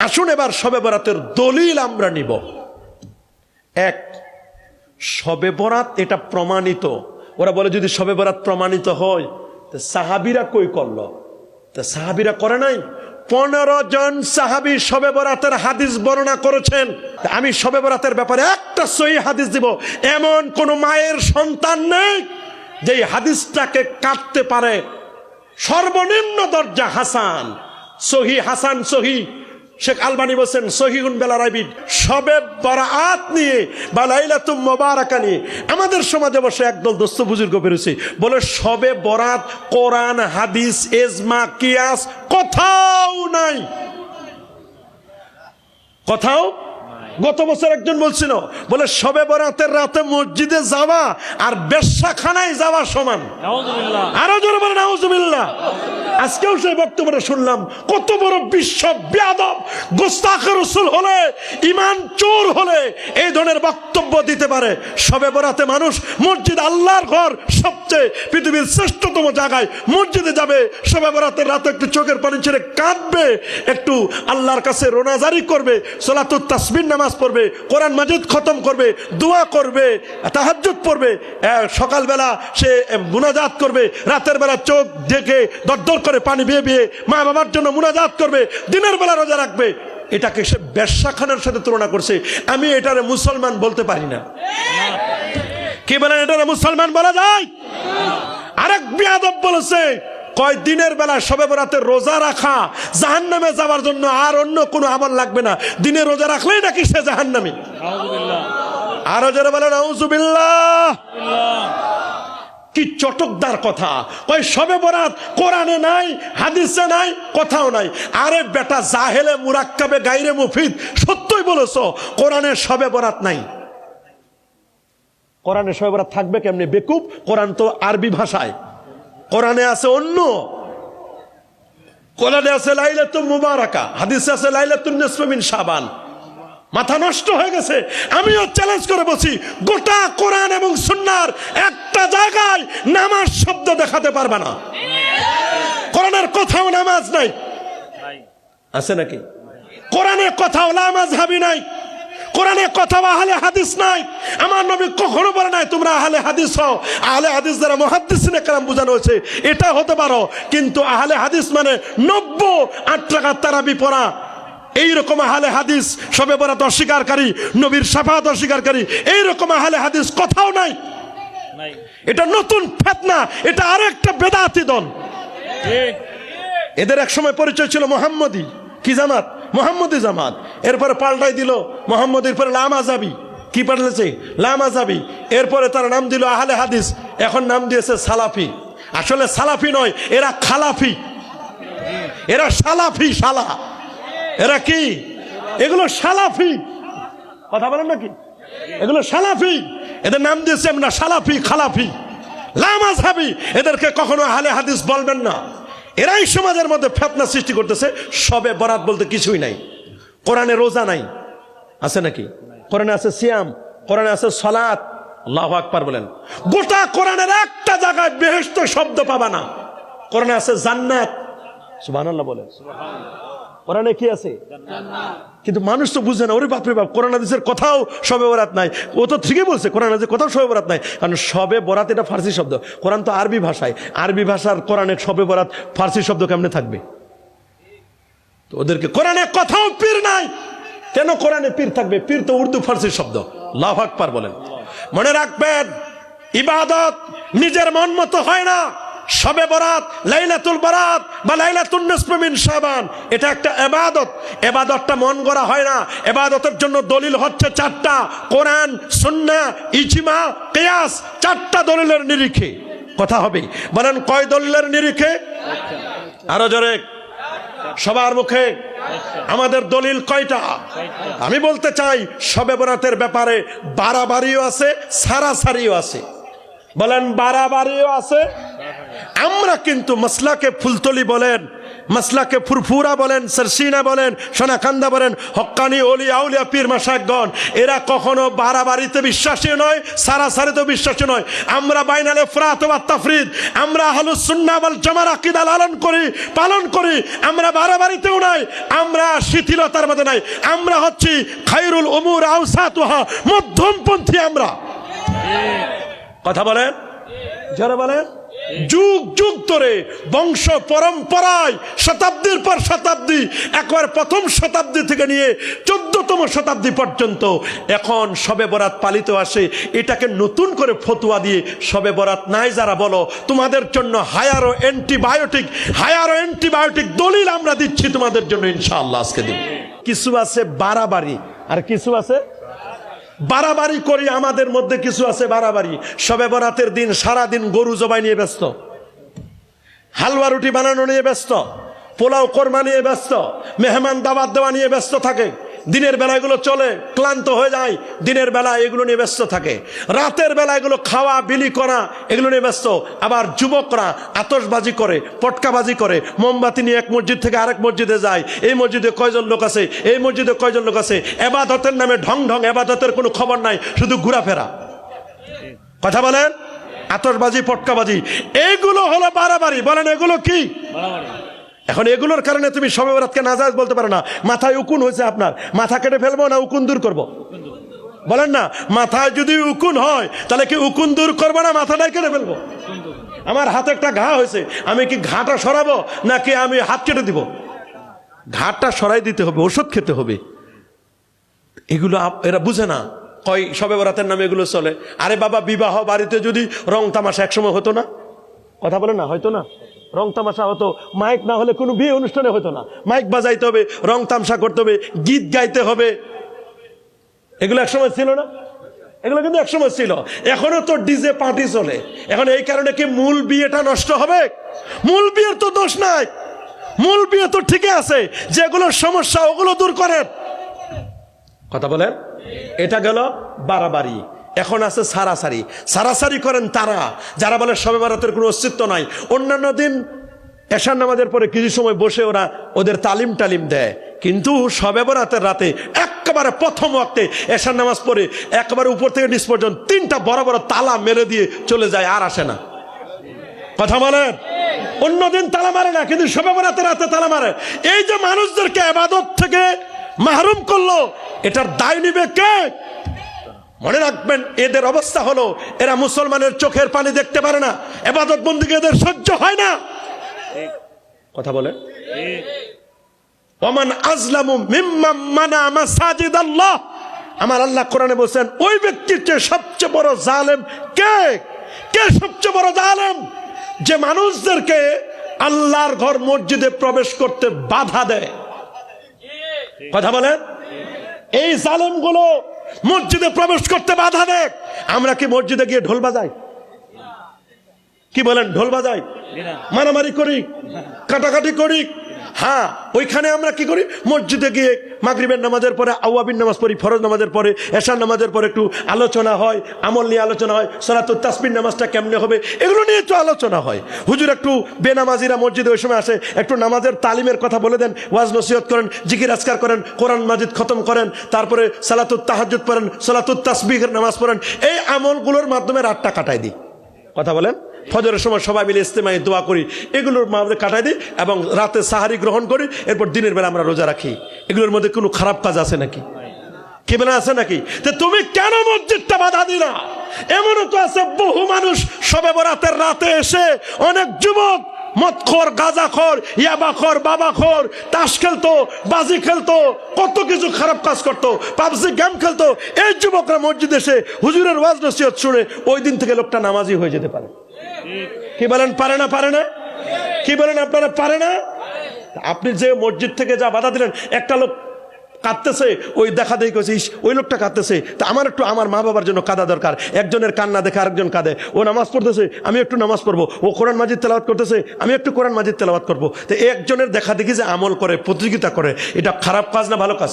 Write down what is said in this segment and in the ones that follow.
আসুন এবার শবে বরাতের দলিল আমরা নিব। এক, শবে বরাত এটা প্রমাণিত। ওরা বলে যদি শবে বরাত প্রমাণিত হয় তো সাহাবীরা কই করলো? তা সাহাবীরা করে নাই। 15 জন সাহাবী শবে বরাতের হাদিস বর্ণনা করেছেন। আমি শবে বরাতের ব্যাপারে একটা সহি হাদিস দিব। এমন কোন মায়ের সন্তান নেই যে হাদিসটাকে কাটতে পারে। সর্বনিম্ন দরজা হাসান, সহি, হাসান সহি। শেখ আলবানী বলছেন সহিহুন বেলা রাবিদ। শবে বরাত নিয়ে বা লাইলাতুল মুবারাকা নিয়ে আমাদের সমাজে বসে একদল দোস্ত বুজুর্গ বেরোছে, বলে শবে বরাত কোরআন হাদিস ইজমা কিয়াস কোথাও নাই, কোথাও। গত বছর একজন বলছিল, বলে শবে বরাতের রাতে মসজিদে যাওয়া আর বেশ্যাখানায় যাওয়া সমান। আরো জোরে বলে নাউজুবিল্লাহ। আজকেও সেই বক্তব্যটা শুনলাম। কত বড় বিশ্ব বেয়াদব, গোস্তাখ রাসূল হলে, ঈমান চোর হলে এই ধরনের বক্তব্য দিতে পারে। শবে বরাতে মানুষ মসজিদ, আল্লাহর ঘর, সবচেয়ে পৃথিবীর শ্রেষ্ঠতম জায়গায় মসজিদে যাবে। শবে বরাতের রাতে একটু চোখের পানি ছেড়ে কাঁদবে, একটু আল্লাহর কাছে রোনাজারি করবে, সালাতুত তাসবিহ নামাজ পড়বে, কোরআন মাজিদ খতম করবে, দোয়া করবে, তাহাজ্জুদ পড়বে, সকালবেলা সে মুনাজাত করবে, রাতের বেলা চোখ ঢেকে দরদর করে পানি বেয়ে বেয়ে মা বাবার জন্য মুনাজাত করবে, দিনের বেলা রোজা রাখবে। এটাকে সে বেশ্যাখানার সাথে তুলনা করছে। আমি এটারে মুসলমান বলতে পারি না। কি বলেন, এটারে মুসলমান বলা যায়? আরেক বিয়াদব বলেছে, কয় দিনের বেলা শবে বরাতে রোজা রাখা জাহান্নামে যাওয়ার জন্য আর অন্য কোনো আমল লাগবে না, দিনে রোজা রাখলেই নাকি সে জাহান্নামী। আরো যারা বলে নাউজুবিল্লাহ। কি চটকদার কথা! কয় শবে বরাত কোরআনে নাই, হাদিসে নাই, কোথাও নাই। আরে বেটা জাহেলে মুরাক্কাবে গায়রে মুফিদ, সত্যই বলেছো, কোরআনে শবে বরাত নাই। কোরআনে শবে বরাত থাকবে কেমনে বেকুব? কোরআন তো আরবি ভাষায়, কোরআনে আছে অন্য। কোরআনে আছে লাইলাতুল মুবারাকা, হাদিসে আছে লাইলাতুন নিসফ মিন শাবান। মাথা নষ্ট হয়ে গেছে। আমিও চ্যালেঞ্জ করে বলছি, গোটা কোরআন এবং সুন্নাহর একটা জায়গায় নামাজ শব্দ দেখাতে পারবে না। কোরআনের কোথাও নামাজ নাই, আছে নাকি? কোরআনে কোথাও লামাযহাবি নাই, কোরআনে কোথাও আহলে হাদিস নাই। আমার নবী কখনো বলে নাই তোমরা আহলে হাদিস হও। আহলে হাদিস দ্বারা মুহাদ্দিসিনে কেরাম বোঝানো হয়েছে, এটা হতে পারো, কিন্তু আহলে হাদিস মানে 98 রাকাত তারাবি পড়া, এইরকম আহলে হাদিস, শবে বরাত অস্বীকারী, নবীর শাফাআত অস্বীকারী, এইরকম আহলে হাদিস কোথাও নাই। এটা নতুন ফিতনা, এটা আরেকটা বেদাতি দল। এদের এক সময় পরিচয় ছিল মুহাম্মদী কি জামাত, মুহাম্মদী জামাত। এরপরে পাল্টাই দিল মুহাম্মদীর পরে লামাযহাবি। কি পাল্টেছে? লামাযহাবি। এরপরে তারা নাম দিল আহলে হাদিস, এখন নাম দিয়েছে সালাফি। আসলে সালাফি নয়, এরা খালাফি, এরা সালাফি, শালা। এরা কি? এগুলো সালাফি। কথা বলেন নাকি? এগুলো সালাফি। এদের নাম দিয়েছে আমরা সালাফি, খালাফি, লামাযহাবি। এদেরকে কখনো আহলে হাদিস বলবেন না। এরাই সমাজের মধ্যে ফিতনা সৃষ্টি করতেছে। শবে বরাত বলতে কিছুই নাই। কোরআনে রোজা নাই, আছে নাকি? কোরআনে আছে সিয়াম, কোরআনে আছে সালাত। আল্লাহু আকবার বলেন। গোটা কোরআনের একটা জায়গায় বেহেশত শব্দ পাবা না। কোরআনে আছে জান্নাত, সুবহানাল্লাহ বলেন। কোরআনে কি আছে? কিন্তু মানুষ তো বুঝে না। ওরে বাপরে বাপ, কোরআন হাদিসের কোথাও শবে বরাত নাই। ও তো ঠিকই বলছে, কোরআন হাদিসে কোথাও শবে বরাত নাই। কারণ শবে বরাত এটা ফার্সি শব্দ, কোরআন তো আরবি ভাষায়। আরবি ভাষার কোরআনে শবে বরাত ফার্সি শব্দ কেমনে থাকবে? তো ওদেরকে কোরআনে কোথাও পীর নাই। কেন কোরআনে পীর থাকবে? পীর তো উর্দু ফার্সি শব্দ। আল্লাহু আকবার বলেন। মনে রাখবেন, ইবাদত নিজের মন মতো হয় না। শবে বরাত, লাইলাতুল বরাত বা লাইলাতুন নিসফ মিন শাবান, এটা একটা ইবাদত। ইবাদতটা মন গড়া হয় না। ইবাদতের জন্য দলিল হচ্ছে 4টা, কোরআন, সুন্নাহ, ইজমা, কিয়াস। 4টা দলিলের নিরিখে কথা হবে। বলেন কয় দলিলের নিরিখে? আরো জোরে, সবার মুখে। আমাদের দলিল কয়টা? আমি বলতে চাই, শবে বরাতের ব্যাপারে বাড়াবাড়িও আছে, সারাসারিও আছে। বলেন বাড়াবাড়িও আছে। আমরা কিন্তু মাসলাকে ফুলতলি বলেন মাসলাকে ফুরফুরা বলেন, সারসিনা বলেন, সোনাকান্দা বলেন, হক্কানি ওলিয়া আউলিয়া পীর মাশায়েখগণ, এরা কখনো বাড়াবাড়িতে বিশ্বাসী নয়, সারাসারিতেও বিশ্বাসী নয়। আমরা বাইনাল ইফরাত ওয়া তাফরিদ, আমরা আহলুস সুন্নাহ ওয়াল জামার আকীদা পালন করি। আমরা বাড়াবাড়িতেও নাই, আমরা শিথিলতার মধ্যে নাই। আমরা হচ্ছি খায়রুল উমুর আওসাতুহা, মধ্যমপন্থী আমরা। কথা বলেন, যারা বলেন যুগ যুগ ধরে বংশ পরম্পরায় শতাব্দীর পর শতাব্দী, একবার প্রথম শতাব্দী থেকে নিয়ে 14তম শতাব্দী পর্যন্ত এখন শবে বরাত পালিত আসে। এটাকে নতুন করে ফতোয়া দিয়ে শবে বরাত নাই যারা বলো, তোমাদের জন্য হায়ার ও অ্যান্টিবায়োটিক দলিল আমরা দিচ্ছি তোমাদের জন্য, ইনশাআল্লাহ আজকে দিন। কিছু আছে বাড়াবাড়ি, আর কিছু আছে বাড়াবাড়ি করি। আমাদের মধ্যে কিছু আছে বাড়াবাড়ি। শবে বরাতের দিন সারাদিন গরু জবাই নিয়ে ব্যস্ত, হালুয়া রুটি বানানো নিয়ে ব্যস্ত, পোলাও কোরমা নিয়ে ব্যস্ত, মেহমান দাওয়াত দেওয়া নিয়ে ব্যস্ত থাকে। দিনের বেলা এগুলো চলে, ক্লান্ত হয়ে যায়, দিনের বেলা এগুলো নিয়ে ব্যস্ত থাকে। রাতের বেলা এগুলো খাওয়া বিলি করা এগুলো নিয়ে ব্যস্ত। আবার যুবকরা আতশবাজি করে, পটকাবাজি করে, মোমবাতি নিয়ে এক মসজিদ থেকে আরেক মসজিদে যায়। এই মসজিদে কয়জন লোক আছে, এই মসজিদে কয়জন লোক আছে। এবাদতের নামে ঢং ঢং, এবাদতের কোনো খবর নাই, শুধু ঘোরাফেরা। কথা বলেন, আতশবাজি পটকাবাজি এইগুলো হলো বাড়াবাড়ি। বলেন এগুলো কি? এখন এগুলোর কারণে তুমি শবে বরাতকে নাজায়েজ বলতে পারো না। মাথায় উকুন হয়েছে, আপনার মাথা কেটে ফেলবো না উকুন দূর করব? বলেন না, মাথায় যদি উকুন হয় তাহলে কি উকুন দূর করবো না মাথাটাই কেটে ফেলবো? আমার হাতে একটা ঘা হয়েছে, আমি কি ঘাটা সরাবো নাকি আমি হাত কেটে দিব? ঘাটটা সরাই দিতে হবে, ওষুধ খেতে হবে। এগুলো এরা বুঝে না, কয় শবে বরাতের নামে এগুলো চলে। আরে বাবা, বিবাহ বাড়িতে যদি রং তামাশা একসময় হতো না? কথা বলে না, হয়তো না? রং তামাশা হতো, মাইক না হলে কোনো বিয়ে অনুষ্ঠানে হতো না। মাইক বাজাইতে হবে, রং তামাশা করতে হবে, গীত গাইতে হবে। এগুলো একসময় ছিল না? এগুলো কিন্তু একসময় ছিল। এখনো তো ডিজে পার্টি চলে। এখন এই কারণে কি মূল বিয়েটা নষ্ট হবে? মূল বিয়ের তো দোষ নাই, মূল বিয়ে তো ঠিকই আছে। যেগুলো সমস্যা ওগুলো দূর করেন। কথা বলেন, এটা গেল বাড়াবাড়ি। এখন আছে সারাসারি করেন তারা, যারা বলে শবে বরাতের কোনো অস্তিত্ব নাই। অন্যান্য দিন এশার নামাজের পরে কিছু সময় বসে ওরা ওদের তালিম দেয়, কিন্তু শবে বরাতের রাতে একেবারে প্রথম ওয়াক্তে এশার নামাজ পড়ে একেবারে উপর থেকে নিচ পর্যন্ত 3টা বড় বড় তালা মেরে দিয়ে চলে যায়, আর আসে না। কথা বলেন, অন্যদিন তালা মারে না, কিন্তু শবে বরাতের রাতে তালা মারে। এই যে মানুষদেরকে ইবাদত থেকে মাহরুম করলো, এটার দায় নিবে কে? মনে রাখবেন, এদের অবস্থা হলো এরা মুসলমানের চোখের পানি দেখতে পারে না, ইবাদত বন্দেগী এদের সহ্য হয় না। কথা বলে, ওমান আযলামু মিম্মান মানা মাসাজিদ আল্লাহ। আমার আল্লাহ কোরআনে বলেন, ওই ব্যক্তির চেয়ে সবচেয়ে বড় জালেম কে? কে সবচেয়ে বড় জালেম? যে মানুষদেরকে আল্লাহর ঘর মসজিদে প্রবেশ করতে বাধা দেয়। কথা বলেন, এই জালেমগুলো মসজিদে প্রবেশ করতে বাধা দেয়। আমরা কি মসজিদে গিয়ে ঢোল বাজাই? কি বলেন, ঢোল বাজাই? মারামারি করি, কাটাকাটি করি? হ্যাঁ, ওইখানে আমরা কি করি? মসজিদে গিয়ে মাগরিবের নামাজের পরে আওয়াবিন নামাজ পড়ি, ফরজ নামাজের পরে, এশার নামাজের পরে একটু আলোচনা হয়, আমল নিয়ে আলোচনা হয়, সালাতুত তাসবিহ নামাজটা কেমনে হবে এগুলো নিয়ে একটু আলোচনা হয়। হুজুর একটু বেনামাজিরা মসজিদে ওই সময় আসে, একটু নামাজের তালিমের কথা বলে দেন, ওয়াজ নসিহত করেন, জিকির আজকার করেন, কোরআন মাজিদ খতম করেন, তারপরে সালাতুত তাহাজ্জুদ পড়েন, সালাতুত তাসবিহের নামাজ পড়েন। এই আমলগুলোর মাধ্যমে রাতটা কাটাই দিই। কথা বলেন, ফজরের সময় সবাই মিলে ইস্তেমায় দোয়া করি, এগুলোর মধ্যে কাটাই দিই এবং রাতে সাহারি গ্রহণ করি, এরপর দিনের বেলা আমরা রোজা রাখি। এগুলোর মধ্যে কোনো খারাপ কাজ আছে নাকি? কি বলে আছে নাকি? তো তুমি কেন মসজিদটা বাধা দিলা? এমনও তো আছে বহু মানুষ শবে বরাতের রাতে এসে, অনেক যুবক মদখোর, গাঁজাখোর, ইয়াবাখোর, বাবাখোর, তাস খেলতো, বাজি খেলতো, কত কিছু খারাপ কাজ করতো, পাবজি গেম খেলতো। এই যুবকরা মসজিদে এসে হুজুরের ওয়াজ নসিহত শুনে ওই দিন থেকে লোকটা নামাজি হয়ে যেতে পারে। কি বলেন, পারে না? পারে না? কি বলেন আপনারা, পারে না? আপনি যে মসজিদ থেকে যা বাধা দিলেন, একটা লোক কাঁদতেছে, ওই দেখা দেখি করছিস ওই লোকটা কাঁদতেছে, তা আমার একটু আমার মা বাবার জন্য কাঁদা দরকার। একজনের কান্না দেখে আরেকজন কাঁদে। ও নামাজ পড়তেছে, আমি একটু নামাজ পড়বো। ও কোরআন মাজিদ তেলাওয়াত করতেছে, আমি একটু কোরআন মাজিদ তেলাওয়াত করবো। তো একজনের দেখা দেখি যে আমল করে, প্রতিযোগিতা করে, এটা খারাপ কাজ না ভালো কাজ?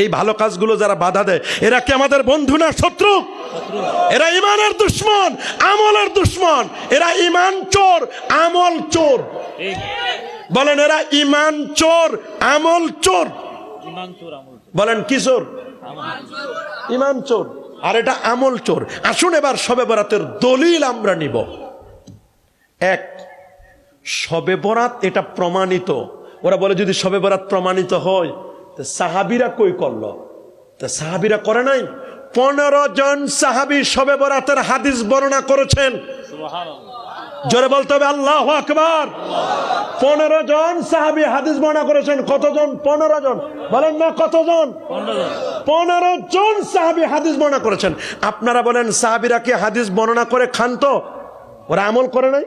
এই ভালো কাজগুলো যারা বাধা দেয়, এরা কি আমাদের বন্ধু না শত্রু? এরা ইমানের দুশ্মন, আমলের দুশ্মন। এরা ইমান চোর, আমল চোর। বলেন এরা ইমান চোর, আমল চোর। বলেন কি চোর? ইমান চোর, আর এটা আমল চোর। আসুন এবার শবে বরাতের দলিল আমরা নিব। এক, শবে বরাত এটা প্রমাণিত। ওরা বলে যদি শবে বরাত প্রমাণিত হয় তো সাহাবীরা কই করলো? তা সাহাবীরা করে নাই। 15 জন সাহাবী শবে বরাতের হাদিস বর্ণনা করেছেন। জোরে বলতে হবে আল্লাহু আকবার। 15 জন সাহাবী হাদিস বর্ণনা করেছেন। কতজন? 15 জন। বলেন না কতজন? 15 জন সাহাবী হাদিস বর্ণনা করেছেন। আপনারা বলেন সাহাবীরা কি হাদিস বর্ণনা করে খান? তো ওরা আমল করে নাই?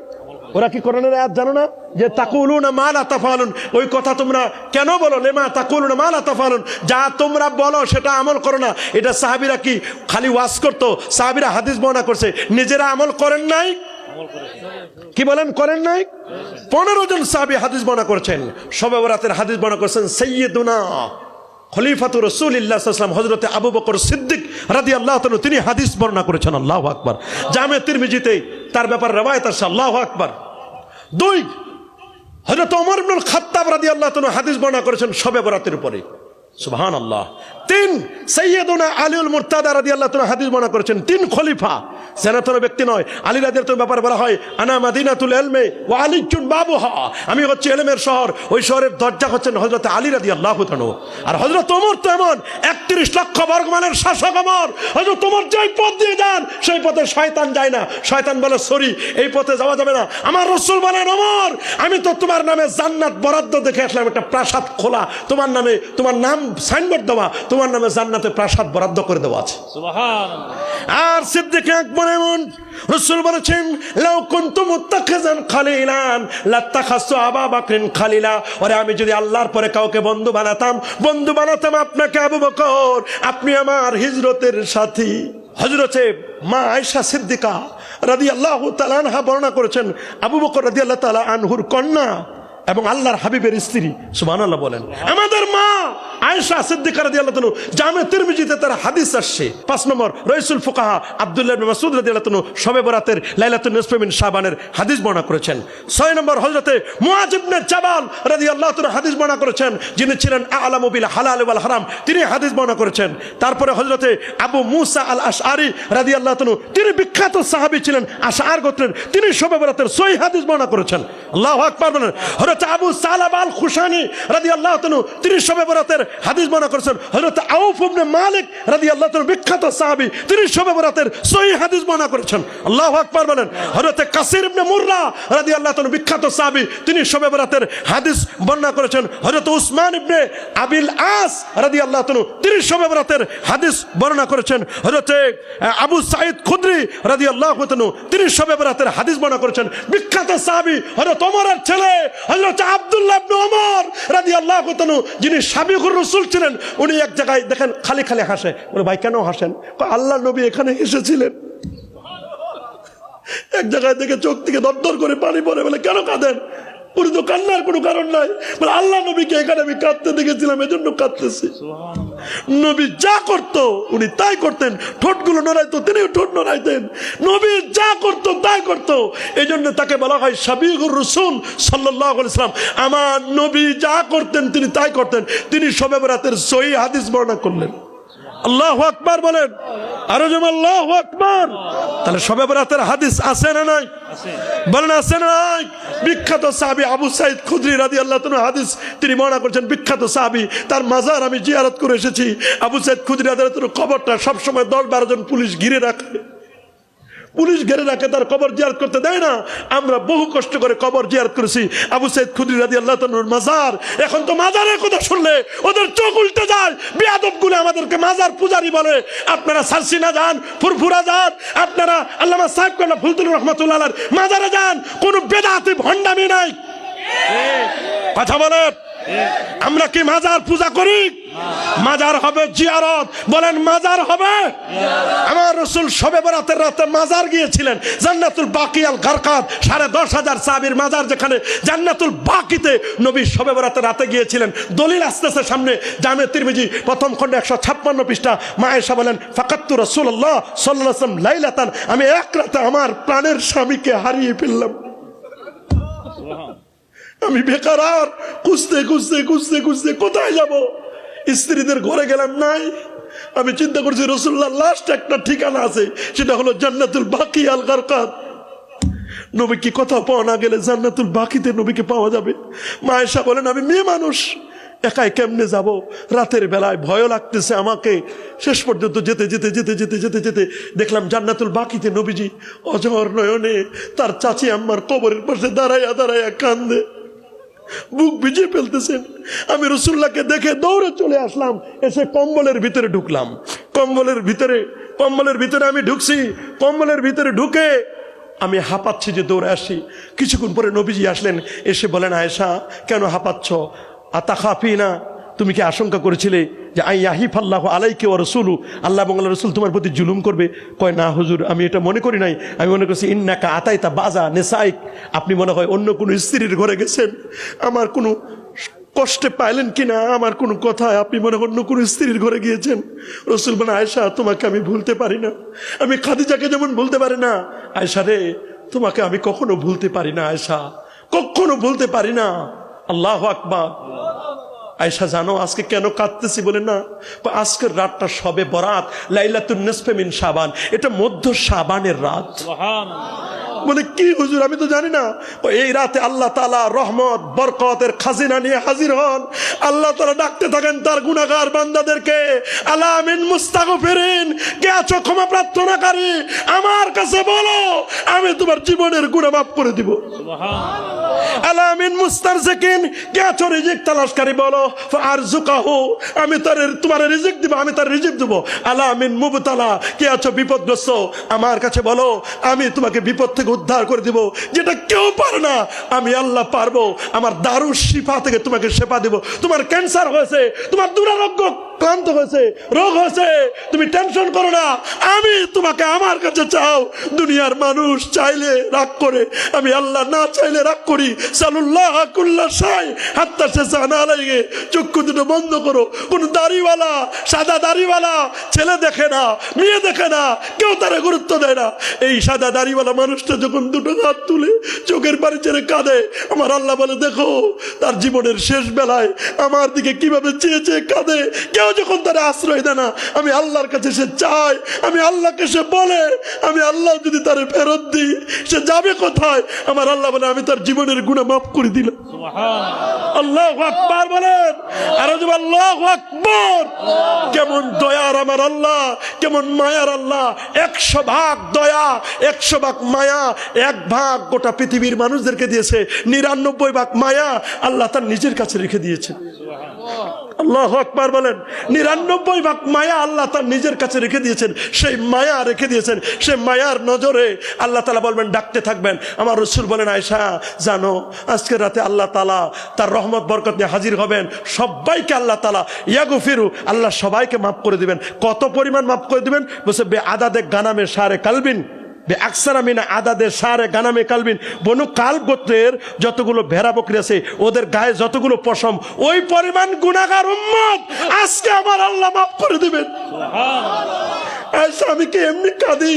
ওরা কি করে নাই? আজ জানো না যে তাকুলুনা মা লা তাফালুন, ওই কথা তোমরা কেন বলো? লেমা তাকুলুনা মা লা তাফালুন, যা তোমরা বলো সেটা আমল করো না। এটা সাহাবীরা কি খালি ওয়াজ করতো? সাহাবীরা হাদিস বর্ণনা করছে, নিজেরা আমল করেন নাই? কি বলেন করেন নাই? 15 জন সাহাবী হাদিস বর্ণনা করেছেন। শবে বরাতের হাদিস বর্ণনা করেছেন সাইয়্যিদুনা খলিফাতুর রাসূলুল্লাহ সাল্লাল্লাহু আলাইহি ওয়াসাল্লাম হযরত আবু বকর সিদ্দিক রাদিয়াল্লাহু তাআলা, তিনি হাদিস বর্ণনা করেছেন। আল্লাহু আকবার। জামে তিরমিজিতে তার ব্যাপারে রওয়ায়াত আছে। আল্লাহু আকবার। 2, হযরত ওমর ইবনুল খাত্তাব রাদিয়াল্লাহু তাআলা হাদিস বর্ণনা করেছেন শবে বরাতের উপরে। সুবহানাল্লাহ। 3, সাইয়্যিদুনা আলীউল মুরতাদা রাদিয়াল্লাহু তাআলা হাদিস বর্ণনা করেছেন। 3 খলিফা, জান্নাতের ব্যক্তি নয়। আলী রাদিয়াল্লাহু তাআলার ব্যাপারে বলা হয় আনা মাদিনাতুল ইলমি ওয়া আলীউন বাবুহা, আমি হচ্ছে ইলমের শহর, ওই শহরের দরজা হচ্ছেন হযরত আলী রাদিয়াল্লাহু তাআলা। আর হযরত ওমর তো এমন 31 লক্ষ বর্গমাইলের শাসক ওমর। হযরত ওমর যেই পথ দিয়ে যান সেই পথে শয়তান যায় না। শয়তান বলে সরি, এই পথে যাওয়া যাবে না। আমার রাসূল বলেন ওমর, আমি তো তোমার নামে জান্নাত বরাদ্দ দেখে আসলাম, একটা প্রাসাদ খোলা তোমার নামে, তোমার নাম সাইনবোর্ড দেওয়া, তোমার নামে জান্নাতে প্রাসাদ বরাদ্দ করে দেওয়া আছে। সুবহানাল্লাহ। আর সিদ্দিক আকবর এমন, রাসূল বলেছেন লাউ কুনতু মুত্তাখিজান খালিলান লাত্তাখাসু আবু বকরিন খালিলা, ওরে আমি যদি আল্লাহর পরে কাউকে বন্ধু বানাতাম আপনাকে আবু বকর, আপনি আমার হিজরতের সাথী। হযরতে মা আয়েশা সিদ্দিকা রাদিয়াল্লাহু তাআলা আনহা বর্ণনা করেছেন, আবু বকর রাদিয়াল্লাহু তাআলা আনহুর কন্যা এবং আল্লাহর হাবিবের স্ত্রী। সুবহানাল্লাহ বলেন। আমাদের মা আয়েশা সিদ্দিকা রাদিয়াল্লাহু তাআলা, জামে তিরমিজিতে তার হাদিস আসছে। 5 নম্বর, রাইসুল ফুকাহা আব্দুল্লাহ ইবনে মাসউদ রাদিয়াল্লাহু তাআলা শবে বরাতের লাইলাতুন নিসফ মিন শাবানের হাদিস বর্ণনা করেছেন। 6 নম্বর, হযরতে মুআয ইবনে জাবাল রাদিয়াল্লাহু তাআলা হাদিস বর্ণনা করেছেন, যিনি ছিলেন আ'লামু বিল হালাল ওয়াল হারাম, তিনি হাদিস বর্ণনা করেছেন। তারপরে হযরতে আবু মুসা আল আশআরী রাদিয়াল্লাহু তাআলা, তিনি বিখ্যাত সাহাবী ছিলেন আশআর গোত্রের, তিনি শবে বরাতের সহিহ হাদিস বর্ণনা করেছেন। আল্লাহু আকবার বলেন। হযরত আবু সালাবা আল খুশানি রাদিয়াল্লাহু তাআলা, তিনি শবে বরাতের হাদিস বর্ণনা করেছেন। হযরত আউফ ইবনে মালিক রাদিয়াল্লাহু তাআলা, বিখ্যাত সাহাবী, তিনি শবে বরাতের সহিহ হাদিস বর্ণনা করেছেন। আল্লাহু আকবার বলেন। হযরত কাসির ইবনে মুররা রাদিয়াল্লাহু তাআলা, বিখ্যাত সাহাবী, তিনি শবে বরাতের হাদিস বর্ণনা করেছেন। হযরত উসমান ইবনে আবিল আস রাদিয়াল্লাহু তাআলা, তিনি শবে বরাতের হাদিস বর্ণনা করেছেন। হযরত আবু সাঈদ খুদরি রাদিয়াল্লাহু তাআলা, তিনি শবে বরাতের হাদিস বর্ণনা করেছেন। বিখ্যাত সাহাবী হযরত ওমরের ছেলে হযরত আব্দুল্লাহ ইবনে ওমর রাদিয়াল্লাহু তাআলা, যিনি সাবিকুর রাসূল ছিলেন, উনি এক জায়গায় দেখেন খালি খালি হাসে। বলে ভাই কেন হাসেন? আল্লাহ নবী এখানে এসেছিলেন। এক জায়গায় দেখে চোখ থেকে দরদর করে পানি পড়ে। বলে কেন কাঁদেন? উনি তো কান্নার কোনো কারণ নাই। বলে আল্লাহ নবীকে এখানে আমি কাঁদতে দেখেছিলাম, এজন্য কাঁদতেছি। নবী যা করতো উনি তাই করতেন। ঠোঁটগুলো নড়াইতো, তিনিও ঠোঁট নড়াইতেন। নবী যা করতো তাই করতো, এই জন্য তাকে বলা হয় সাবিকুর রাসূল সাল্লাল্লাহু আলাইহি ওয়াসাল্লাম। আমার নবী যা করতেন তিনি তাই করতেন। তিনি শবে বরাতের সহিহ হাদিস বর্ণনা করলেন। আল্লাহু আকবার বলেন। আরো যেমন আল্লাহু আকবার। তাহলে শবে বরাতের হাদিস আছে না নাই? বলেন আছে না নাই? বিখ্যাত সাহাবী আবু সাঈদ খুদরি রাদিয়াল্লাহু তাআলা হাদিস তিনি বর্ণনা করেছেন। বিখ্যাত সাহাবী, তার মাজার আমি জিয়ারত করে এসেছি। আবু সাঈদ খুদরি রাদিয়াল্লাহু তাআলা কবরটা সবসময় 10-12 জন পুলিশ ঘিরে রাখে। পুলিশ ঘিরে রাখে, তার কবর জিয়ারত করতে দেয় না। আমরা বহু কষ্ট করে কবর জিয়ারত করেছি আবু সাঈদ খুদরি রাদিয়াল্লাহু তাআলার মাজার। এখন তো মাজারের কথা শুনলে ওদের চোখ উল্টে যায়। বেয়াদবগুলো আমাদেরকে মাজার পূজারি বলে। আপনারা সারসিনা যান, ফুরফুরা যান, আপনারা আল্লামা সাহেব কল্লা ফুলতুল্লাহ রাহমাতুল্লাহ আলাইহির মাজারে যান, কোনো বেদাতি ভণ্ডামি নাই। কথা বলেন। আমরা কি মাজার পূজা করি? মাজার হবে জিয়ারত। বলেন মাজার হবে। আমার রাসূল শবে বরাতের রাতে মাজার গিয়েছিলেন, জান্নাতুল বাকি আল গারকাত, 10,500 সাহাবীর মাজার, যেখানে জান্নাতুল বাকিতে নবী শবে বরাতের রাতে গিয়েছিলেন। দলিল আসতেছে সামনে, জামে তিরমিজি প্রথম খণ্ডে 156 পৃষ্ঠা। মা আয়েশা বলেন ফাকাতু রাসূলুল্লাহ সাল্লাল্লাহু আলাইহি ওয়াসাল্লাম লাইলাতান, আমি এক রাতে আমার প্রাণের স্বামীকে হারিয়ে ফেললাম। আমি বেকার, আর খুঁজতে খুঁজতে খুঁজতে খুঁজতে কোথায় যাব? স্ত্রীদের ঘরে গেলাম, নাই। আমি চিন্তা করছি রাসূলুল্লাহ লাস্ট একটা ঠিকানা আছে, সেটা হলো জান্নাতুল বাকি আল গারকাত। নবীকে কোথাও পাওয়া না গেলে জান্নাতুল বাকিতে নবীকে পাওয়া যাবে। মা আয়েশা বলেন, আমি মেয়ে মানুষ, একাই কেমনে যাব? রাতের বেলায় ভয় লাগতেছে আমাকে। শেষ পর্যন্ত যেতে যেতে যেতে যেতে যেতে যেতে দেখলাম জান্নাতুল বাকিতে নবীজি অঝর নয়নে তার চাচি আম্মার কবরের পাশে দাঁড়াইয়া দাঁড়াইয়া কান্দে, বুক ভিজিয়ে ফেলতেছেন। আমি রাসূলুল্লাহকে দেখে দৌড়ে চলে আসলাম, এসে কম্বলের ভিতরে ঢুকলাম। কম্বলের ভিতরে আমি ঢুকছি। কম্বলের ভিতরে ঢুকে আমি হাঁপাচ্ছি যে দৌড়ে আসি। কিছুক্ষণ পরে নবীজি আসলেন, এসে বলেন, আয়েশা কেন হাঁপাচ্ছ? আতাখাফিনা, তুমি কি আশঙ্কা করেছিলে যে আইয়াহিফাল্লাহু আলাইকা ওয়া রাসূলু, আল্লাহ এবং আল্লাহর রাসূল তোমার প্রতি জুলুম করবে? কয় না হুজুর, আমি এটা মনে করি নাই। আমি মনে করছি ইন্নাকা আতাইতা বাজা নিসাইক, আপনি মনে হয় অন্য কোনো স্ত্রীর ঘরে গেছেন, আমার কোনো কষ্টে পাইলেন কিনা, আমার কোনো কথায় আপনি মনে হয় অন্য কোনো স্ত্রীর ঘরে গিয়েছেন। রাসূল বলেন, আয়েশা তোমাকে আমি ভুলতে পারি না, আমি খাদিজাকে যেমন ভুলতে পারি না, আয়েশা রে তোমাকে আমি কখনো ভুলতে পারি না, আয়েশা কখনো ভুলতে পারি না। আল্লাহু আকবার। আয়েশা জানো আজকে কেন কাঁদতেছি বলে না? আজকের রাতটা সবে বরাত, লাইলাতুন নিসফে মিন শাবান, এটা মধ্য শাবানের রাত। বলে কি হুজুর, আমি তো জানি না। এই রাতে আল্লাহ তাআলা রহমত বরকতের খাজিনা নিয়ে হাজির হন। আল্লাহ তাআলা ডাকতে থাকেন তার গুনাহগার বান্দাদেরকে, আলা মিন মুস্তাগফিরিন, কে আছো ক্ষমা প্রার্থনাকারী, আমার কাছে বলো, আমি তোমার জীবনের গুনাহ মাফ করে দিব। সুবহানাল্লাহ। আলা মিন মুস্তারজিকিন, কে আছো রিজিক তালাশকারী, বলো, ফারজুকাহু, আমি তোমার রিজিক দিব, আমি তার রিজিক দেব। আলা মিন মুবতালা, কে আছো বিপদগ্রস্ত, আমার কাছে বলো, আমি তোমাকে বিপদ থেকে উদ্ধার করে দিব, যেটা কেউ পারে না আমি আল্লাহ পারবো। আমার দারুশ শিফা থেকে তোমাকে শেফা দেব। তোমার ক্যান্সার হয়েছে, তোমার দুরারোগ্য ক্লান্ত হয়েছে, রোগ হয়েছে, তুমি টেনশন করো না, আমি তোমাকে আমার কাছে চাও। দুনিয়ার মানুষ চাইলে রাগ করে, আমি আল্লাহ না চাইলে রাগ করি। সালুল্লাহ কুল্লা শাই হাত্তা শানা আলাইহি, চক্ষু দুটো বন্ধ করো। কোন দাড়িওয়ালা, সাদা দাড়িওয়ালা ছেলে দেখে না, মেয়ে দেখে না, কেউ তারা গুরুত্ব দেয় না। এই সাদা দাড়িওয়ালা মানুষটা যখন দুটো হাত তুলে চোখের পানি ছেড়ে কাঁদে, আমার আল্লাহ বলে, দেখো তার জীবনের শেষ বেলায় আমার দিকে কিভাবে চেয়ে চেয়ে কাঁদে। কেউ যখন তারা আশ্রয় দেয় না, আমি আল্লাহর কাছে সে চায়, আমি আল্লাহকে সে বলে, আমি আল্লাহ যদি তারে ফেরত দিই সে যাবে কোথায়? আমার আল্লাহ বলে, আমি তার জীবনের গুনাহ মাফ করে দিলাম। আল্লাহু আকবার বলেন, আর আল্লাহু আকবার। কেমন দয়ার আমার আল্লাহ, কেমন মায়ার আল্লাহ। 100 ভাগ দয়া, 100 ভাগ মায়া, 1 ভাগ গোটা পৃথিবীর মানুষদেরকে দিয়েছে, 99 ভাগ মায়া আল্লাহ তার নিজের কাছে রেখে দিয়েছেন। আল্লাহু আকবার বলেন। 99 ভাগ মায়া আল্লাহ তার নিজের কাছে রেখে দিয়েছেন। সেই মায়া রেখে দিয়েছেন, সেই মায়ার নজরে আল্লাহ তাআলা বলবেন, ডাকতে থাকবেন। আমার রাসূল বলেন, আয়েশা জানো আজকের রাতে আল্লাহ তাআলা তার রহমত বরকত নিয়ে হাজির হবেন। সবাইকে আল্লাহ তাআলা ইয়াগফিরু, আল্লাহ সবাইকে মাফ করে দিবেন। কত পরিমাণ মাফ করে দিবেন? বলছে বে আদাদে গানামে সারে কালবিন, বনু কালব গোত্রের যতগুলো ভেড়া বকরি আছে, ওদের গায়ে যতগুলো পশম, ওই পরিমাণ গুনাহগার উম্মত আজকে আমার আল্লাহ মাফ করে দিবেন। আমি কি এমনি কাঁদি?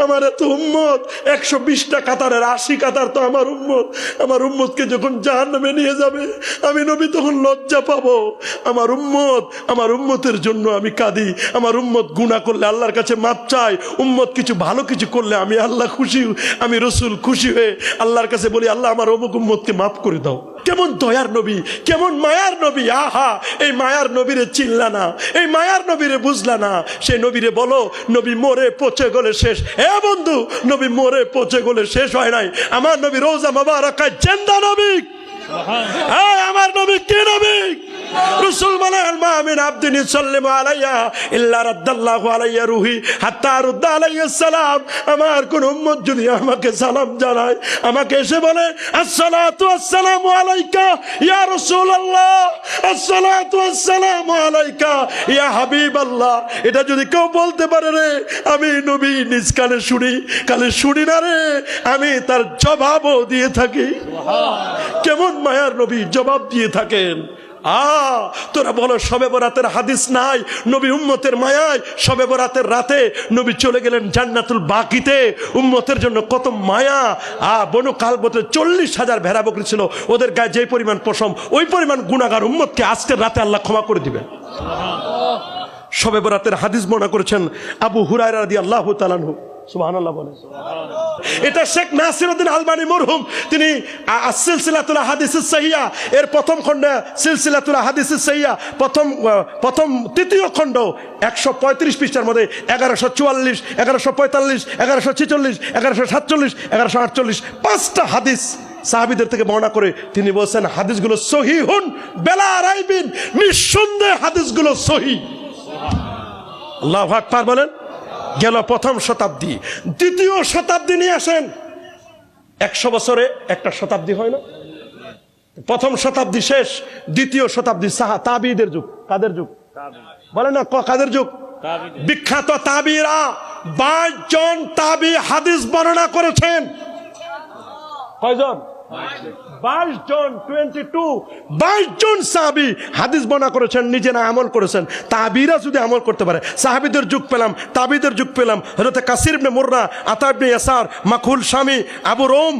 আমার এত উম্মত, 120টা কাতারের 80 কাতার তো আমার উম্মত। আমার উম্মতকে যখন জাহান্নামে নিয়ে যাবে, আমি নবী তখন লজ্জা পাবো। আমার উম্মতের জন্য আমি কাঁদি। আমার উম্মত গুনাহ করলে আল্লাহর কাছে মাপ চাই, উম্মত কিছু ভালো কিছু করলে আমি আল্লাহ খুশি, আমি রাসূল খুশি হয়ে আল্লাহর কাছে বলি, আল্লাহ আমার অমুক উম্মতকে মাফ করে দাও। কেমন দয়ার নবী, কেমন মায়ার নবী। আহা, এই মায়ার নবীরে চিনলা না, এই মায়ার নবীরে বুঝলা না, সেই নবীরে বলো নবী মরে পচে গলে শেষ। হে বন্ধু, নবী মরে পচে গলে শেষ হয় নাই। আমার নবী রোজা মোবারকায় জিন্দা নবী। হ্যাঁ, আমার নবী কি নবী? রাসূল বলেন, মা মিন আবদিন ইসাল্লিমু আলাইয়া ইল্লা রাদ্দাল্লাহু আলাইয়া রূহি হাত্তা রুদ্দা আলাইহিস সালাম। আমার কোন উম্মত যদি আমাকে সালাম জানায়, আমাকে এসে বলে আসসালাতু আসসালামু আলাইকা ইয়া রাসূলুল্লাহ, আসসালাতু আসসালামু আলাইকা ইয়া হাবিবাল্লাহ, এটা যদি কেউ বলতে পারে রে, আমি নবী নিজ কানে শুনি, কানে শুনি না রে, আমি তার জবাবও দিয়ে থাকি। কেমন মায়ার নবী জবাব দিয়ে থাকেন। তোরা বলো শবে বরাতের হাদিস নাই, নবী উম্মতের মায়ায় শবে বরাতের রাতে নবী চলে গেলেন জান্নাতুল বাকিতে, উম্মতের জন্য কত মায়া। বনু কালবতে 40,000 ভেড়া বকরি ছিল, ওদের গায়ে যে পরিমাণ পশম ওই পরিমাণ গুনাহগার উম্মতকে আজকের রাতে আল্লাহ ক্ষমা করে দিবেন। শবে বরাতের হাদিস বর্ণনা করেছেন আবু হুরায়রা রাদিয়াল্লাহু তাআলা আনহু। সুবহানাল্লাহ বলেন। এটা শেখ নাসিরউদ্দিন আলবানী মরহুম, তিনি সিলসিলাতুল আহাদিসুস সহিহা এর প্রথম খণ্ড, সিলসিলাতুল আহাদিসুস সহিহা প্রথম তৃতীয় খণ্ড 135 পৃষ্ঠার মধ্যে 1144, 1145, 1146, 1147, 1148 5টা হাদিস সাহাবীদের থেকে বর্ণনা করে তিনি বলছেন হাদিসগুলো সহিহুন বেলা রাইবিন, নিঃসন্দেহে হাদিসগুলো সহিহ। আল্লাহু আকবার বলেন। গেল প্রথম শতাব্দী, দ্বিতীয় শতাব্দী নিয়ে আসেন। 100 বছরে একটা শতাব্দী হয় না? প্রথম শতাব্দী শেষ, দ্বিতীয় শতাব্দী তাবিঈদের যুগ। কাদের যুগ বলেন না? কাদের যুগ? বিখ্যাত তাবিঈরা 22 জন তাবি হাদিস বর্ণনা করেছেন। কয়জন? 22 জন, 22 জন সাহাবী হাদিস বর্ণনা করেছেন, নিজেরা আমল করেছেন। তাবিরা যদি আমল করতে পারে, সাহাবীদের যুগ পেলাম, তাবিদের যুগ পেলাম। হযরত কাসির ইবনে মুররা, আতা ইবনে ইয়াসার, মাকহুল শামী, আবু রোম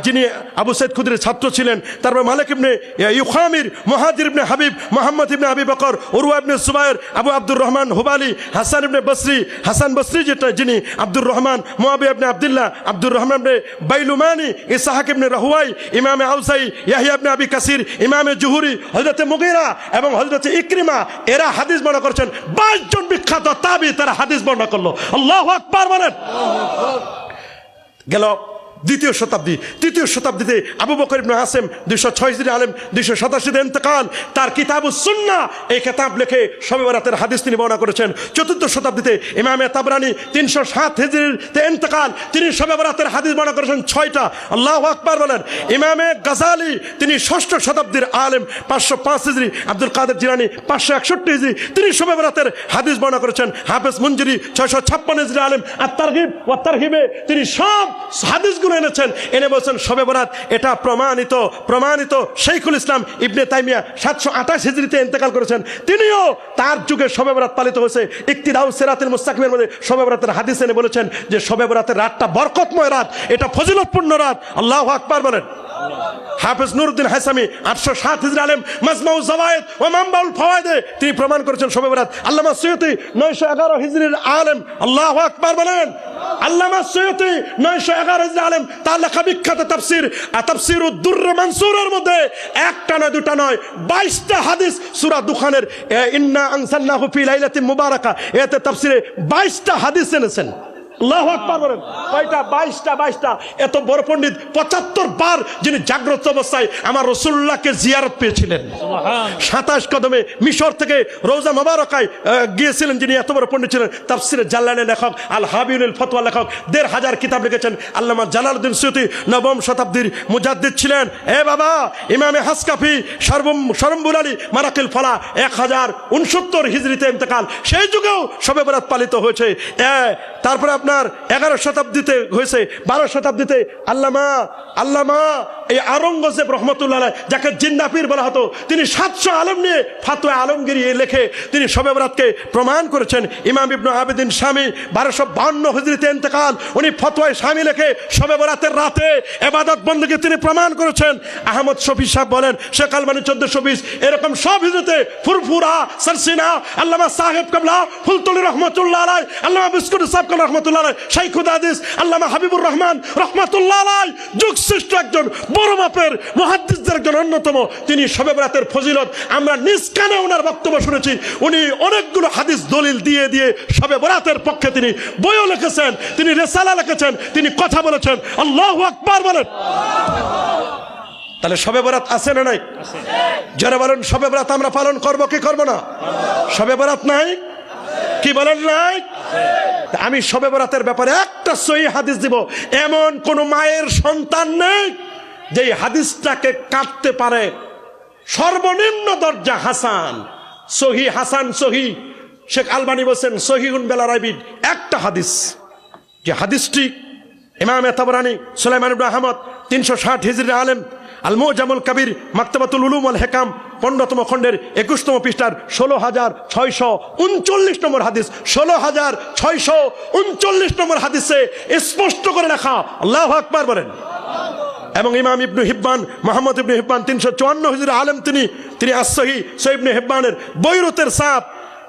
যিনি আবু সাইদ খুদরির ছাত্র ছিলেন, তারপর মালিক ইবনে ইউখামির, মুহাজির ইবনে হাবিব, মুহাম্মদ ইবনে আবি বকর, উরওয়া ইবনে সুবাইর, আবু আব্দুর রহমান হুবালি, হাসান ইবনে বসরি, হাসান বসরি যিনি আব্দুর রহমান, মুআবিয়া ইবনে আব্দুল্লাহ, আব্দুর রহমান ইবনে বাইলুমানি, ইসহাক ইবনে রাহুয়াই, ইমামে আউসাই, ইয়াহইয়া ইবনে আবি কাসির, ইমামে জুহুরি, হযরত মুগীরা এবং হযরত ইকরিমা, এরা হাদিস বর্ণনা করেছেন। 22 জন বিখ্যাত তাবি তারা হাদিস বর্ণনা করলো। আল্লাহু আকবার বলেন। গেল দ্বিতীয় শতাব্দী। তৃতীয় শতাব্দীতে আবু বকর ইবনে আসিম 206 হিজরি আলেম, 287 ইন্তেকাল, তার কিতাবুস সুন্নাহ এই কিতাব লিখে শবে বরাতের হাদিস তিনি বর্ণনা করেছেন। চতুর্থ শতাব্দীতে ইমামে তাবরানি 307 হিজরিতে ইন্তেকাল, তিনি শবে বরাতের হাদিস বর্ণনা করেছেন 6টা। আল্লাহু আকবার বলেন। ইমামে গাজালি তিনি 6ষ্ঠ শতাব্দীর আলেম, 505 হিজরি, আব্দুল কাদের জিলানী 561 হিজরি, তিনি শবে বরাতের হাদিস বর্ণনা করেছেন। হাফেজ মুনজিরি 656 হিজরি আলেম, আত-তারগিব ওয়া তারহিবে তিনি সব হাদিসগুলো এনেছেন, এনে বলছেন শবে বরাত এটা প্রমাণিত। শাইখুল ইসলাম ইবনে তাইমিয়া 728 হিজরিতে ইন্তেকাল করেছেন, তিনিও তার যুগে শবে বরাত পালিত হয়েছে। ইকতিদাউস সিরাতুল মুস্তাকিমের মধ্যে শবে বরাতের হাদিস এনে বলেছেন যে শবে বরাতের রাতটা বরকতময় রাত, এটা ফজিলতপূর্ণ রাত। আল্লাহু আকবার বলেন। হাফেজ নুরউদ্দিন হাসামি 807 হিজরি আলেম, মাজমাউ যাওয়ায়েদ ওয়া মানবাউল ফাওয়ায়েদে তিনি প্রমাণ করেছেন শবে বরাত। আল্লামা সৈয়দী 911 হিজরির আলেম। আল্লাহু আকবার বলেন। আল্লামা সৈয়দী 911 হিজরি আলেম, তার লেখা বিখ্যাত তাফসীর তাফসীরুদ দুরর মানসুরের মধ্যে একটা নয় দুটা নয় 22টা হাদিস সূরা দুখানের ইন্না আনসালনাহু ফি লাইলাতিন মুবারাকা এতে তাফসীরে 22টা হাদিস এনেছেন। আল্লাহু আকবার বলেন। কয়টা? 22টা। এত বড় পণ্ডিত 75 বার যিনি জাগ্রত অবস্থায় আমার রাসূলুল্লাহকে জিয়ারত পেয়েছিলেন। সুবহান। 27 কদমে মিশর থেকে রওজা মুবারাকায় গিয়েছিলেন যিনি এত বড় পণ্ডিত ছিলেন। তাফসীরে জালালাইনের লেখক, আল হাবিউল ফতোয়া লেখক, 1,500 কিতাব লিখেছেন। আল্লামা জালালউদ্দিন সুয়ুতী 9ম শতাব্দীর মুজাদ্দিদ ছিলেন। বাবা ইমামে হাসকাফি শরম্বুল আলী মারাকিল ফালা 1069 হিজরিতে ইন্তেকাল, সেই যুগেও শবে বরাত পালিত হয়েছে। তারপরে আপনার 11 শতাব্দীতে হয়েছে। 12 শতাব্দীতে আল্লামা এই আওরঙ্গজেব রহমতুল্লাহ আলাইহ, যাকে জিন্নাপীর বলা হতো, তিনি 700 আলেম নিয়ে ফাতোয়া আলমগীরি লেখে তিনি শবে বরাতকে প্রমাণ করেছেন। ইমাম ইবনে আবিদিন শামী 1252 হিজরিতে ইন্তেকাল, উনি ফতোয়ায়ে শামী লেখে শবে বরাতের রাতে ইবাদত বندگی তিনি প্রমাণ করেছেন। আহমদ শফি সাহেব বলেন, শেখ আলবানী 1420, এরকম সব হিজরিতে ফুরফুরা, সরসিনা, আল্লামা সাহেব কাবলা ফুলতুলি রহমতুল্লাহ আলাইহ, আল্লামা বিস্কুট সাহেব কাবলা রহমতুল্লাহ আলাইহ, শাইখুল হাদিস আল্লামা হাবিবুর রহমান রহমতুল্লাহ আলাইহ, যুগ শ্রেষ্ঠ একজন বড় মাপের মুহাদ্দিসদের একজন অন্যতম। তিনি শবে বরাতের ফজিলত আমরা নিজ কানে ওনার বক্তব্য শুনেছি। উনি অনেকগুলো হাদিস দলিল দিয়ে শবে বরাতের পক্ষে তিনি বইও লিখেছেন, তিনি রিসালা লিখেছেন, তিনি কথা বলেছেন। আল্লাহু আকবার বলেন। তাহলে শবে বরাত আছে না নাই? যারা বলেন শবে বরাত আমরা পালন করব কি করব না? শবে বরাত নাই কি বলেন নাই? আমি শবে বরাতের ব্যাপারে একটা সহিহ হাদিস দিব। এমন কোন মায়ের সন্তান নেই যে হাদিসটাকে কাটতে পারে। সর্বনিম্ন দরজা হাসান, সহি, হাসান সহি। শেখ আলবানী বলছেন সহিহুন বেলা রাইবিন, একটা হাদিস, যে হাদিসটি ইমাম তাবরানী সুলাইমান ইবনে আহমদ 360 হিজরি আলেম, আল মুজামুল কবির, মাকতাবাতুল উলুম ওয়াল হিকাম 15তম খণ্ডের 21তম পৃষ্ঠার 16,639 নম্বর হাদিস, 16,639 নম্বর হাদিসে স্পষ্ট করে লেখা। আল্লাহু আকবার বলেন। এবং ইমাম ইবনু হিব্বান, মুহাম্মদ ইবনু হিব্বান 354 হিজরি আলেম, তিনি as-সহিহ ইবনে হিব্বানের বৈরুতের সাপ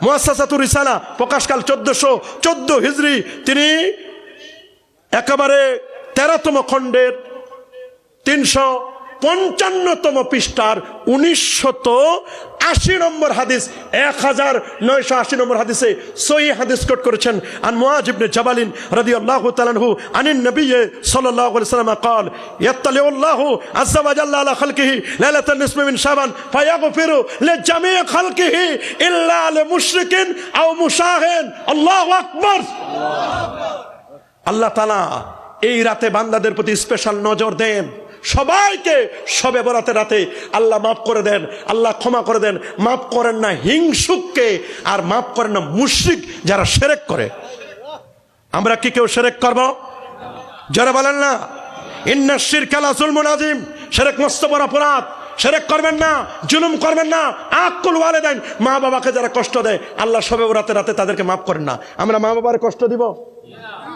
মুআসসাসাতুর রিসালা প্রকাশকাল 1414 হিজরি, তিনি একেবারে 13তম খণ্ডের 355তম পৃষ্ঠার 1980 নম্বর হাদিস, 1980 নম্বর হাদিসে সহিহ হাদিস কোট করেছেন। আন মুআয ইবনে জাবালিন রাদিয়াল্লাহু তাআলা আনহু আনিন নবী সাল্লাল্লাহু আলাইহি ওয়াসাল্লাম قال يطلع الله عز وجل على خلقه ليلة النصف من شعبان فيغفر لجميع خلقه إلا لمشرك أو مشاهد। আল্লাহু আকবার। আল্লাহ তাআলা এই রাতে বান্দাদের প্রতি স্পেশাল নজর দেন। সবাইকে শবে বরাতের রাতে আল্লাহ মাফ করে দেন, আল্লাহ ক্ষমা করে দেন। মাফ করেন না হিংসুককে, আর মাফ করেন না মুশরিক যারা শিরক করে। আমরা কি কেউ শিরক করব? যারা বলেন না ইন্নাশ শিরকা লা যুলমুন আযীম, শিরক মস্ত বড় অপরাধ। শিরক করবেন না, জুলুম করবেন না। আকুল ওয়ালিদাইন, মা বাবাকে যারা কষ্ট দেয় আল্লাহ শবে বরাতের রাতে তাদেরকে মাফ করেন না। আমরা মা বাবার কষ্ট দিব?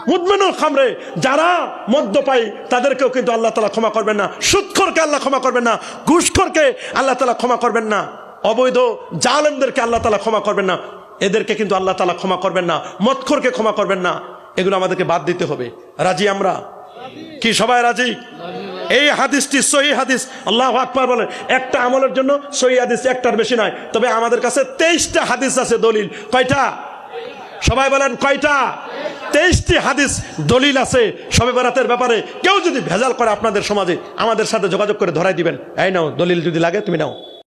মুদমিনুল খামরে, যারা মদ্যপায়ী তাদেরকেও কিন্তু আল্লাহ তাআলা ক্ষমা করবেন না। সুদখোরকে আল্লাহ ক্ষমা করবেন না, ঘুষখোরকে আল্লাহ তাআলা ক্ষমা করবেন না, অবৈধ জালেমদেরকে আল্লাহ তাআলা ক্ষমা করবেন না, এদেরকে কিন্তু আল্লাহ তাআলা ক্ষমা করবেন না। মদখোরকে ক্ষমা করবেন না। এগুলো আমাদেরকে বাদ দিতে হবে। রাজি আমরা? কি সবাই রাজি? এই হাদিসটি সহিহ হাদিস। আল্লাহু আকবার বলেন। একটা আমলের জন্য সহিহ হাদিস একটার বেশি নয়, তবে আমাদের কাছে 23টা হাদিস আছে দলিল। কয়টা? সবাই বলেন কয়টা? 23টি হাদিস দলিল আছে শবে বরাতের ব্যাপারে। কেউ যদি ভেজাল করে আপনাদের সমাজে, আমাদের সাথে যোগাযোগ করে ধরাই দিবেন। এই নাও দলিল, যদি লাগে তুমি নাও।